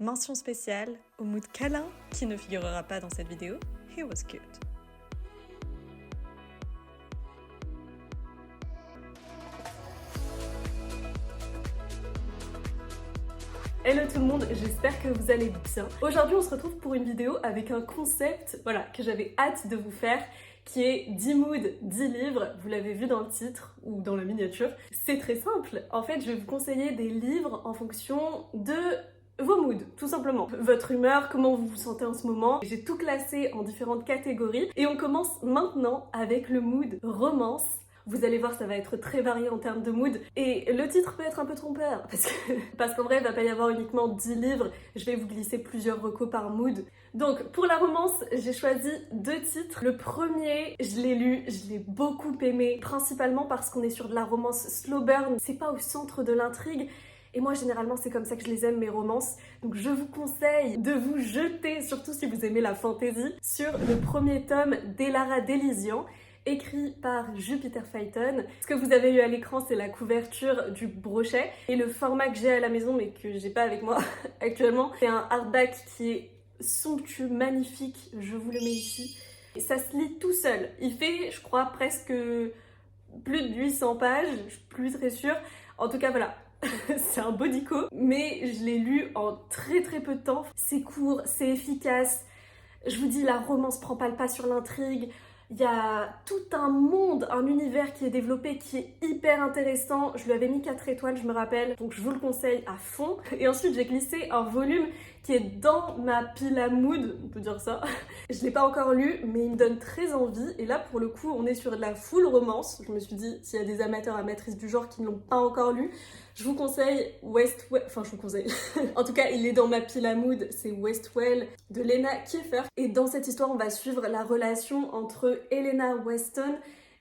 Mention spéciale au mood câlin qui ne figurera pas dans cette vidéo. He was cute. Hello tout le monde, j'espère que vous allez bien. Aujourd'hui on se retrouve pour une vidéo avec un concept que j'avais hâte de vous faire, qui est 10 moods, 10 livres. Vous l'avez vu dans le titre ou dans la miniature. C'est très simple. En fait, je vais vous conseiller des livres en fonction de vos moods, tout simplement. Votre humeur, comment vous vous sentez en ce moment. J'ai tout classé en différentes catégories. Et on commence maintenant avec le mood romance. Vous allez voir, ça va être très varié en termes de mood. Et le titre peut être un peu trompeur, parce qu'en vrai, il va pas y avoir uniquement 10 livres. Je vais vous glisser plusieurs recos par mood. Donc, pour la romance, j'ai choisi 2 titres. Le premier, je l'ai lu, je l'ai beaucoup aimé, principalement parce qu'on est sur de la romance slow burn. C'est pas au centre de l'intrigue. Et moi, généralement, c'est comme ça que je les aime, mes romances. Donc, je vous conseille de vous jeter, surtout si vous aimez la fantasy, sur le premier tome d'Elara Delisian, écrit par Jupiter Phaeton. Ce que vous avez eu à l'écran, c'est la couverture du brochet. Et le format que j'ai à la maison, mais que j'ai pas avec moi actuellement, c'est un hardback qui est somptueux, magnifique. Je vous le mets ici. Et ça se lit tout seul. Il fait, je crois, presque plus de 800 pages. Je suis plus très sûre. En tout cas, voilà. C'est un bodico, mais je l'ai lu en très peu de temps. C'est court, c'est efficace. Je vous dis, la romance prend pas le pas sur l'intrigue. Il y a tout un monde, un univers qui est développé, qui est hyper intéressant. Je lui avais mis 4 étoiles, je me rappelle, donc je vous le conseille à fond. Et ensuite, j'ai glissé un volume qui est dans ma pile à mood, on peut dire ça. Je l'ai pas encore lu, mais il me donne très envie. Et là, pour le coup, on est sur de la full romance. Je me suis dit, s'il y a des amateurs amatrices du genre qui ne l'ont pas encore lu, je vous conseille enfin je vous conseille. En tout cas, il est dans ma pile à mood, c'est Westwell de Lena Kiefer. Et dans cette histoire, on va suivre la relation entre Helena Weston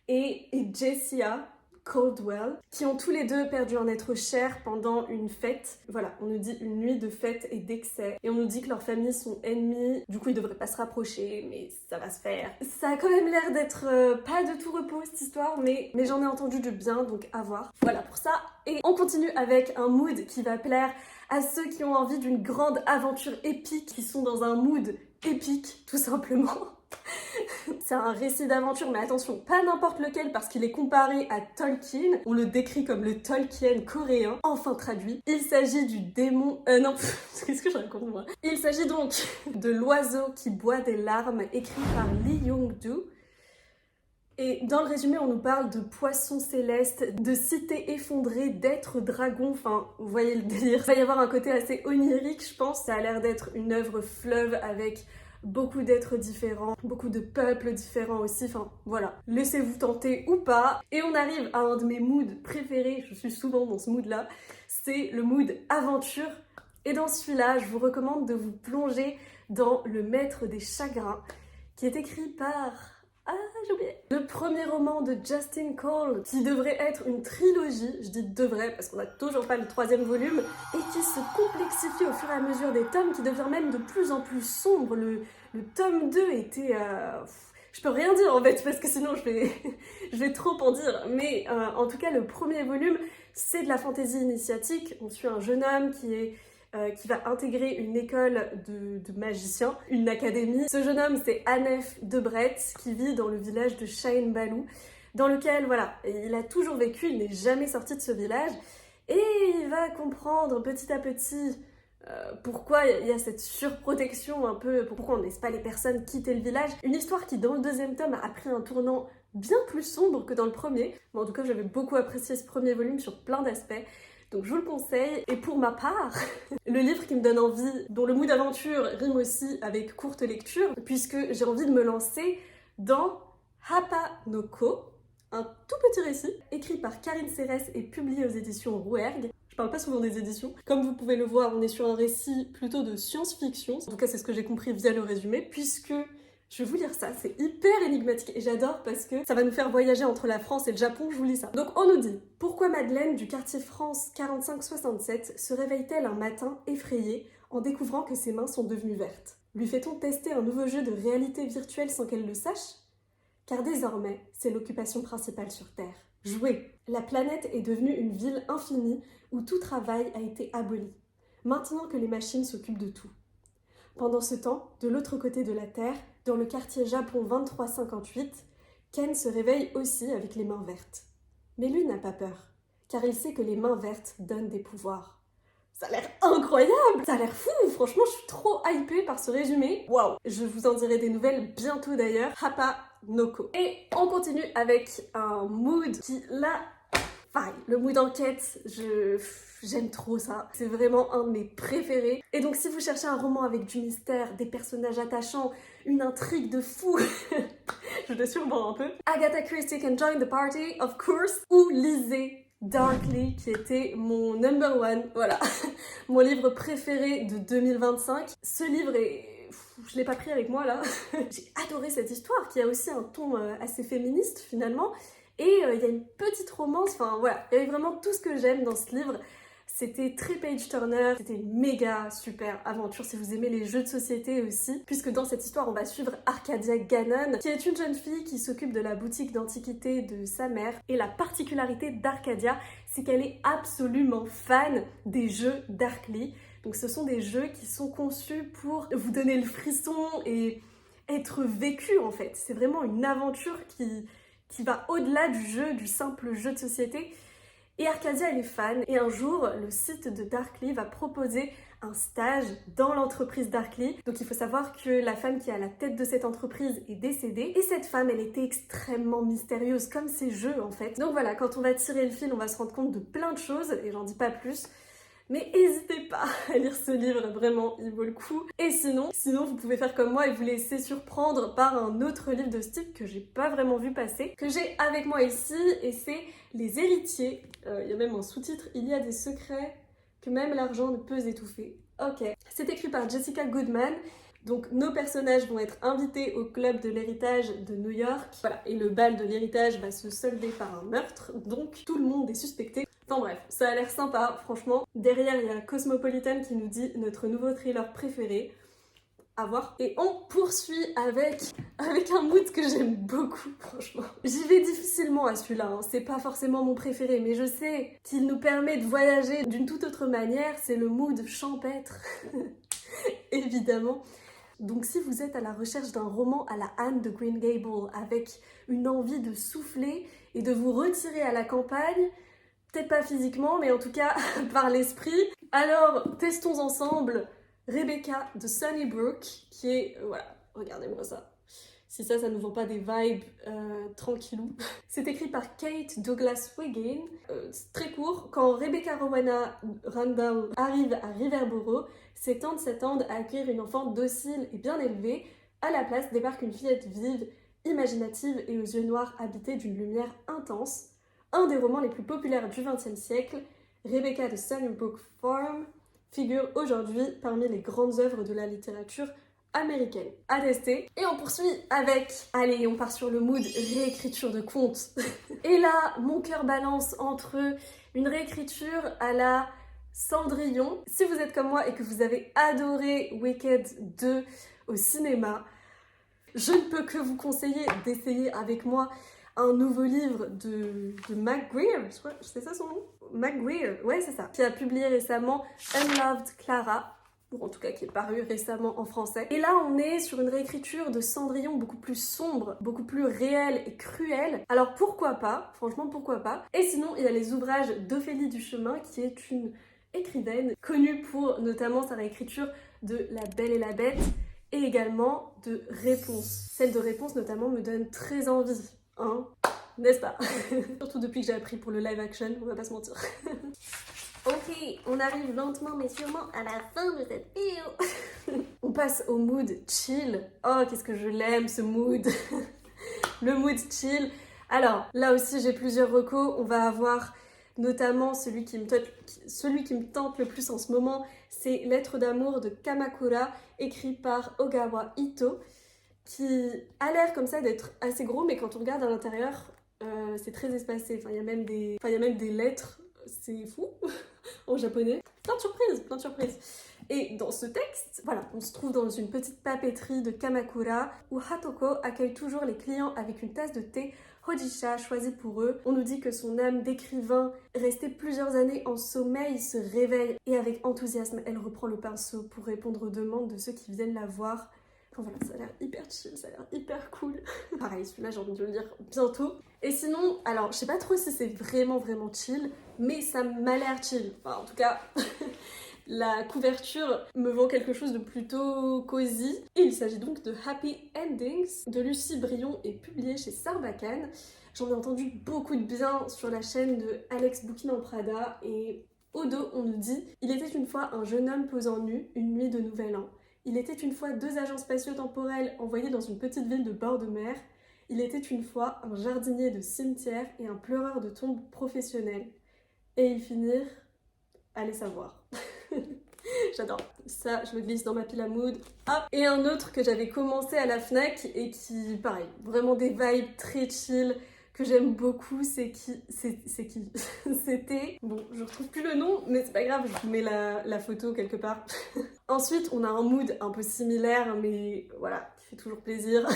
et Jessia Caldwell, qui ont tous les deux perdu un être cher pendant une fête. Voilà, on nous dit une nuit de fête et d'excès. Et on nous dit que leurs familles sont ennemies, du coup ils devraient pas se rapprocher, mais ça va se faire. Ça a quand même l'air d'être pas de tout repos cette histoire, mais j'en ai entendu du bien, donc à voir. Voilà pour ça. Et on continue avec un mood qui va plaire à ceux qui ont envie d'une grande aventure épique, qui sont dans un mood épique, tout simplement. C'est un récit d'aventure, mais attention, pas n'importe lequel parce qu'il est comparé à Tolkien. On le décrit comme le Tolkien coréen, enfin traduit. Il s'agit du démon... non, qu'est-ce que je raconte moi? Il s'agit donc de L'oiseau qui boit des larmes, écrit par Lee Young-do. Et dans le résumé, on nous parle de poissons célestes, de cités effondrées, d'êtres dragons, enfin, vous voyez le délire. Il va y avoir un côté assez onirique, je pense. Ça a l'air d'être une œuvre fleuve avec beaucoup d'êtres différents, beaucoup de peuples différents aussi, enfin voilà. Laissez-vous tenter ou pas. Et on arrive à un de mes moods préférés, je suis souvent dans ce mood-là, c'est le mood aventure. Et dans celui-là, je vous recommande de vous plonger dans Le Maître des Chagrins, qui est écrit par... Ah, j'ai oublié. Le premier roman de Justin Cole, qui devrait être une trilogie, je dis devrait parce qu'on n'a toujours pas le 3e volume, et qui se complexifie au fur et à mesure des tomes, qui devient même de plus en plus sombre. Le tome 2 était... Je peux rien dire en fait, parce que sinon je vais trop en dire. Mais en tout cas, le premier volume, c'est de la fantaisie initiatique. On suit un jeune homme qui va intégrer une école de magiciens, une académie. Ce jeune homme, c'est Anef de Brett, qui vit dans le village de Shaen Balou, dans lequel, voilà, il a toujours vécu, il n'est jamais sorti de ce village, et il va comprendre petit à petit pourquoi il y a cette surprotection un peu, pourquoi on ne laisse pas les personnes quitter le village. Une histoire qui, dans le 2e tome, a pris un tournant bien plus sombre que dans le premier, mais en tout cas, j'avais beaucoup apprécié ce premier volume sur plein d'aspects. Donc je vous le conseille. Et pour ma part, le livre qui me donne envie, dont le mood d'aventure rime aussi avec courte lecture, puisque j'ai envie de me lancer dans Hapa no Ko, un tout petit récit, écrit par Karine Serres et publié aux éditions Rouergue. Je parle pas souvent des éditions. Comme vous pouvez le voir, on est sur un récit plutôt de science-fiction. En tout cas, c'est ce que j'ai compris via le résumé, puisque... Je vais vous lire ça, c'est hyper énigmatique et j'adore parce que ça va nous faire voyager entre la France et le Japon, je vous lis ça. Donc on nous dit, pourquoi Madeleine du quartier France 45-67 se réveille-t-elle un matin effrayée en découvrant que ses mains sont devenues vertes? Lui fait-on tester un nouveau jeu de réalité virtuelle sans qu'elle le sache? Car désormais, c'est l'occupation principale sur Terre. Jouer. La planète est devenue une ville infinie où tout travail a été aboli. maintenant que les machines s'occupent de tout. Pendant ce temps, de l'autre côté de la Terre, dans le quartier Japon 2358, Ken se réveille aussi avec les mains vertes. Mais lui n'a pas peur, car il sait que les mains vertes donnent des pouvoirs. Ça a l'air incroyable! Ça a l'air fou! Franchement, je suis trop hypée par ce résumé. Waouh! Je vous en dirai des nouvelles bientôt d'ailleurs. Hapa Noko. Et on continue avec un mood qui, là, pareil, le mood enquête, j'aime trop ça. C'est vraiment un de mes préférés. Et donc si vous cherchez un roman avec du mystère, des personnages attachants, une intrigue de fou, je le survends un peu, Agatha Christie can join the party, of course, ou lisez Darkly, qui était mon number one, voilà, mon livre préféré de 2025. Ce livre est... je l'ai pas pris avec moi là. J'ai adoré cette histoire qui a aussi un ton assez féministe finalement. Et il y a une petite romance, enfin voilà, il y avait vraiment tout ce que j'aime dans ce livre. C'était très page-turner, c'était une méga super aventure si vous aimez les jeux de société aussi, puisque dans cette histoire on va suivre Arcadia Gannon, qui est une jeune fille qui s'occupe de la boutique d'antiquités de sa mère. Et la particularité d'Arcadia, c'est qu'elle est absolument fan des jeux Darkly. Donc ce sont des jeux qui sont conçus pour vous donner le frisson et être vécu en fait. C'est vraiment une aventure qui va au-delà du jeu, du simple jeu de société. Et Arcadia, elle est fan, et un jour, le site de Darkly va proposer un stage dans l'entreprise Darkly. Donc il faut savoir que la femme qui est à la tête de cette entreprise est décédée, et cette femme, elle était extrêmement mystérieuse, comme ces jeux en fait. Donc voilà, quand on va tirer le fil, on va se rendre compte de plein de choses, et j'en dis pas plus. Mais n'hésitez pas à lire ce livre, vraiment, il vaut le coup. Et sinon, vous pouvez faire comme moi et vous laisser surprendre par un autre livre de ce type que j'ai pas vraiment vu passer, que j'ai avec moi ici, et c'est Les Héritiers. Il y a même un sous-titre, Il y a des secrets que même l'argent ne peut étouffer. Ok. C'est écrit par Jessica Goodman. Donc nos personnages vont être invités au club de l'héritage de New York. Voilà, et le bal de l'héritage va se solder par un meurtre, donc tout le monde est suspecté. Enfin bref, ça a l'air sympa, franchement. Derrière, il y a Cosmopolitan qui nous dit notre nouveau thriller préféré. À voir. Et on poursuit avec un mood que j'aime beaucoup, franchement. J'y vais difficilement à celui-là, hein. C'est pas forcément mon préféré, mais je sais qu'il nous permet de voyager d'une toute autre manière. C'est le mood champêtre, évidemment. Donc si vous êtes à la recherche d'un roman à la Anne de Green Gables, avec une envie de souffler et de vous retirer à la campagne, peut-être pas physiquement, mais en tout cas par l'esprit, alors testons ensemble Rebecca de Sunnybrook, qui est... voilà, regardez-moi ça. Si ça nous vend pas des vibes tranquillou. C'est écrit par Kate Douglas Wiggin. C'est très court. Quand Rebecca Rowena Randall arrive à Riverboro, ses tantes s'attendent à accueillir une enfant docile et bien élevée. À la place débarque une fillette vive, imaginative et aux yeux noirs habitée d'une lumière intense. Un des romans les plus populaires du XXe siècle, Rebecca de Sunnybrook Farm, figure aujourd'hui parmi les grandes œuvres de la littérature américaine. À tester. Et on poursuit avec... allez, on part sur le mood réécriture de contes. Et là, mon cœur balance entre une réécriture à la Cendrillon. Si vous êtes comme moi et que vous avez adoré Wicked 2 au cinéma, je ne peux que vous conseiller d'essayer avec moi un nouveau livre de McGuire, c'est ça son nom? McGuire, ouais c'est ça, qui a publié récemment Unloved Clara, ou en tout cas qui est paru récemment en français. Et là on est sur une réécriture de Cendrillon beaucoup plus sombre, beaucoup plus réelle et cruelle. Alors pourquoi pas, franchement pourquoi pas. Et sinon il y a les ouvrages d'Ophélie Duchemin, qui est une écrivaine connue pour notamment sa réécriture de La Belle et la Bête, et également de Réponse. Celle de Réponse notamment me donne très envie. Hein, n'est-ce pas? Surtout depuis que j'ai appris pour le live action, on va pas se mentir. Ok, on arrive lentement mais sûrement à la fin de cette vidéo. On passe au mood chill. Oh, qu'est-ce que je l'aime ce mood. Le mood chill. Alors, là aussi j'ai plusieurs recos. On va avoir notamment celui qui me tente le plus en ce moment, c'est Lettres d'amour de Kamakura, écrit par Ogawa Ito, qui a l'air comme ça d'être assez gros, mais quand on regarde à l'intérieur, c'est très espacé. Enfin, il y a même des lettres, c'est fou, en japonais. Plein de surprises. Et dans ce texte, voilà, on se trouve dans une petite papeterie de Kamakura, où Hatoko accueille toujours les clients avec une tasse de thé Hojisha choisi pour eux. On nous dit que son âme d'écrivain, restée plusieurs années en sommeil, se réveille et avec enthousiasme, elle reprend le pinceau pour répondre aux demandes de ceux qui viennent la voir. Enfin voilà, ça a l'air hyper chill, ça a l'air hyper cool. Pareil, celui-là j'ai envie de le lire bientôt. Et sinon, alors je sais pas trop si c'est vraiment chill, mais ça m'a l'air chill. Enfin en tout cas, la couverture me vend quelque chose de plutôt cosy. Et il s'agit donc de Happy Endings de Lucie Brion et publié chez Sarbacane. J'en ai entendu beaucoup de bien sur la chaîne de Alex Bouquin en Prada et au dos on nous dit « Il était une fois un jeune homme posant nu, une nuit de nouvel an. Il était une fois deux agents spatio-temporels envoyés dans une petite ville de bord de mer. Il était une fois un jardinier de cimetière et un pleureur de tombes professionnel. Et ils finirent, allez savoir. » J'adore. Ça, je le glisse dans ma pile à mood. Hop. Et un autre que j'avais commencé à la Fnac et qui, pareil, vraiment des vibes très chill, que j'aime beaucoup, c'est qui C'était... Bon, je retrouve plus le nom, mais c'est pas grave, je vous mets la photo quelque part. Ensuite, on a un mood un peu similaire, mais voilà, qui fait toujours plaisir.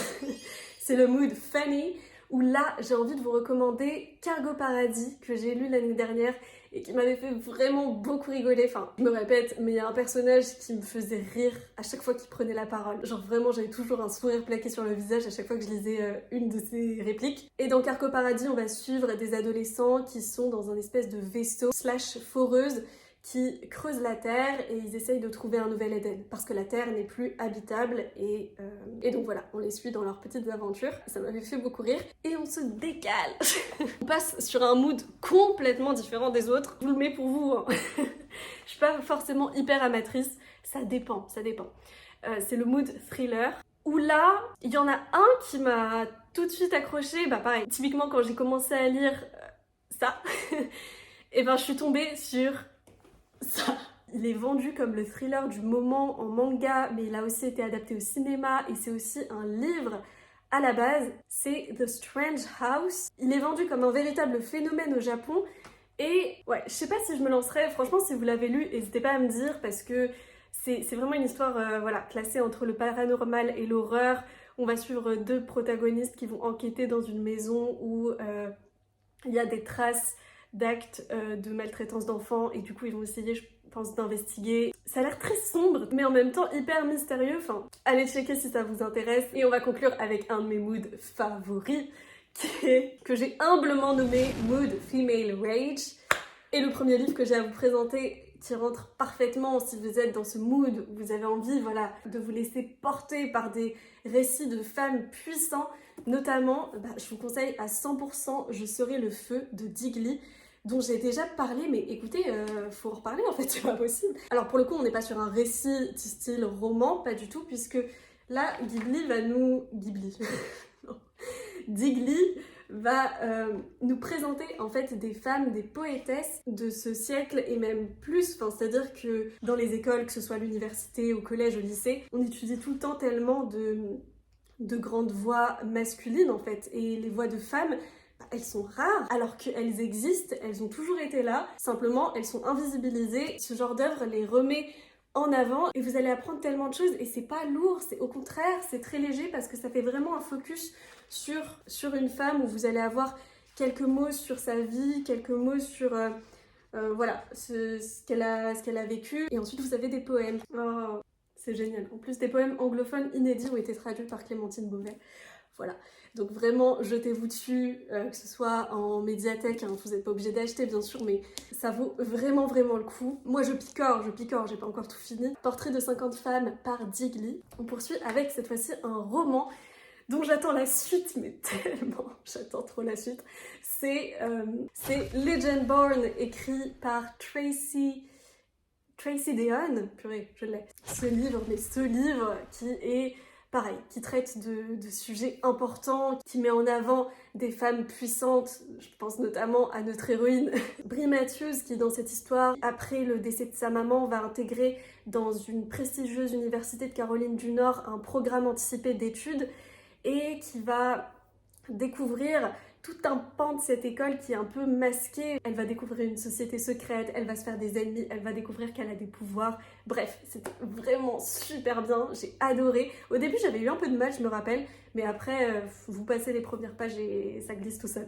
C'est le mood Fanny, où là, j'ai envie de vous recommander Cargo Paradis, que j'ai lu l'année dernière, et qui m'avait fait vraiment beaucoup rigoler. Enfin, je me répète, mais il y a un personnage qui me faisait rire à chaque fois qu'il prenait la parole. Genre vraiment, j'avais toujours un sourire plaqué sur le visage à chaque fois que je lisais une de ses répliques. Et dans Cargo Paradis, on va suivre des adolescents qui sont dans un espèce de vaisseau / foreuse qui creusent la Terre et ils essayent de trouver un nouvel Éden parce que la Terre n'est plus habitable et donc voilà, on les suit dans leurs petites aventures. Ça m'avait fait beaucoup rire et on se décale. On passe sur un mood complètement différent des autres. Je vous le mets pour vous, hein. Je suis pas forcément hyper amatrice, ça dépend. C'est le mood thriller où là, il y en a un qui m'a tout de suite accroché. Bah pareil, typiquement quand j'ai commencé à lire ça, et ben je suis tombée sur ça. Il est vendu comme le thriller du moment en manga, mais il a aussi été adapté au cinéma et c'est aussi un livre à la base. C'est The Strange House. Il est vendu comme un véritable phénomène au Japon et ouais, je sais pas si je me lancerai. Franchement, si vous l'avez lu, n'hésitez pas à me dire parce que c'est vraiment une histoire voilà, classée entre le paranormal et l'horreur. On va suivre deux protagonistes qui vont enquêter dans une maison où il y a des traces d'actes de maltraitance d'enfants et du coup ils vont essayer, je pense, d'investiguer. Ça a l'air très sombre mais en même temps hyper mystérieux. Enfin, allez checker si ça vous intéresse. Et on va conclure avec un de mes moods favoris que j'ai humblement nommé Mood Female Rage. Et le premier livre que j'ai à vous présenter qui rentre parfaitement si vous êtes dans ce mood où vous avez envie, voilà, de vous laisser porter par des récits de femmes puissants. Notamment, je vous conseille à 100% Je serai le feu de Digli, dont j'ai déjà parlé, mais écoutez, faut en reparler en fait, c'est pas possible. Alors pour le coup, on n'est pas sur un récit du style roman, pas du tout, puisque là, Digli va nous présenter en fait des femmes, des poétesses de ce siècle et même plus, enfin, c'est-à-dire que dans les écoles, que ce soit à l'université, au collège, au lycée, on étudie tout le temps tellement de grandes voix masculines en fait, et les voix de femmes, elles sont rares alors qu'elles existent, elles ont toujours été là, simplement elles sont invisibilisées. Ce genre d'œuvre les remet en avant et vous allez apprendre tellement de choses et c'est pas lourd, c'est au contraire, c'est très léger parce que ça fait vraiment un focus sur une femme où vous allez avoir quelques mots sur sa vie, quelques mots sur voilà, ce qu'elle a vécu et ensuite vous avez des poèmes. Oh, c'est génial. En plus, des poèmes anglophones inédits ont été traduits par Clémentine Beauvais. Voilà. Donc vraiment, jetez-vous dessus, que ce soit en médiathèque, hein, vous n'êtes pas obligé d'acheter bien sûr, mais ça vaut vraiment le coup. Moi je picore, j'ai pas encore tout fini. Portrait de 50 femmes par Digli. On poursuit avec cette fois-ci un roman dont j'attends la suite, mais tellement, j'attends trop la suite. C'est Legendborn, écrit par Tracy Deonn, purée, je l'ai. Ce livre qui est pareil, qui traite de sujets importants, qui met en avant des femmes puissantes. Je pense notamment à notre héroïne Brie Matthews, qui dans cette histoire, après le décès de sa maman, va intégrer dans une prestigieuse université de Caroline du Nord un programme anticipé d'études et qui va découvrir tout un pan de cette école qui est un peu masqué. Elle va découvrir une société secrète, elle va se faire des ennemis, elle va découvrir qu'elle a des pouvoirs. Bref, c'était vraiment super bien, j'ai adoré. Au début j'avais eu un peu de mal, je me rappelle, mais après vous passez les premières pages et ça glisse tout seul.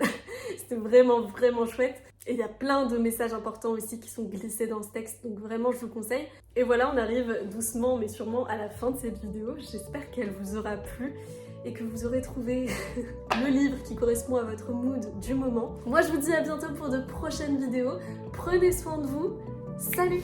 C'était vraiment chouette. Et il y a plein de messages importants aussi qui sont glissés dans ce texte, donc vraiment je vous conseille. Et voilà, on arrive doucement mais sûrement à la fin de cette vidéo. J'espère qu'elle vous aura plu et que vous aurez trouvé le livre qui correspond à votre mood du moment. Moi je vous dis à bientôt pour de prochaines vidéos. Prenez soin de vous. Salut!